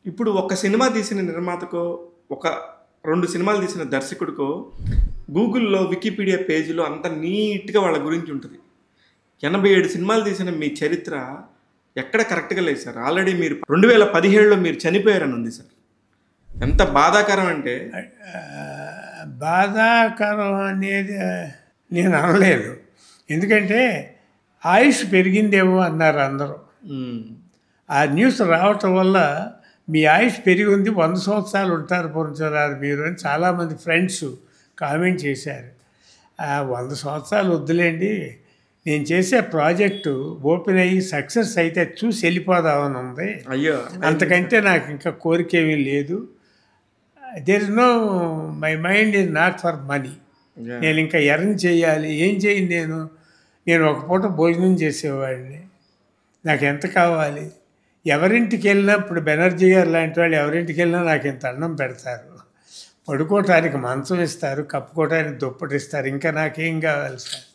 ఇప్పుడు ఒక సినిమా తీసిన నిర్మాతకో, ఒక 2 సినిమాలు తీసిన దర్శకుడికో గూగుల్‌లో, వికీపీడియా పేజీలో అంతా నీట్‌గా వాళ్ళ గురించి ఉంటది. 87 సినిమాలు తీసిన మీ చరిత్ర ఎక్కడ కరెక్ట్‌గా లేదు సార్. ఆల్రెడీ మీరు 2017లో మీరు చనిపోయారని ఉంది సార్. ఎంత బాధాకరం అంటే బాధాకరం అనేది నేను అనలేదు. ఎందుకంటే ఆయుష్ పెరిగిందేమో అన్నారు అందరూ. ఆ న్యూస్ రావటం వల్ల మీ ఆయుష్ పెరిగి ఉంది, 100 సంవత్సరాలు ఉంటారు పొందుతారు మీరు అని చాలామంది ఫ్రెండ్స్ కామెంట్ చేశారు. 100 సంవత్సరాలు వద్దులేండి, నేను చేసే ప్రాజెక్టు ఓపెన్ అయ్యి సక్సెస్ అయితే చూసి వెళ్ళిపోదామని ఉంది. అయ్యో, అంతకంటే నాకు ఇంకా కోరిక ఏమీ లేదు. There is no, my mind is not for money. నేను ఇంకా ఎర్న్ చేయాలి. ఏం చేయను నేను ఒక పూట భోజనం చేసేవాడిని. నాకు ఎంత కావాలి? ఎవరింటికి వెళ్ళినా ఇప్పుడు బెనర్జీ గారు లాంటి వాళ్ళు ఎవరింటికి వెళ్ళినా నాకు ఇంత అన్నం పెడతారు, పడుకోవటానికి మంచం ఇస్తారు, కప్పుకోవటానికి దుప్పటి ఇస్తారు. ఇంకా నాకేం కావాలి సార్?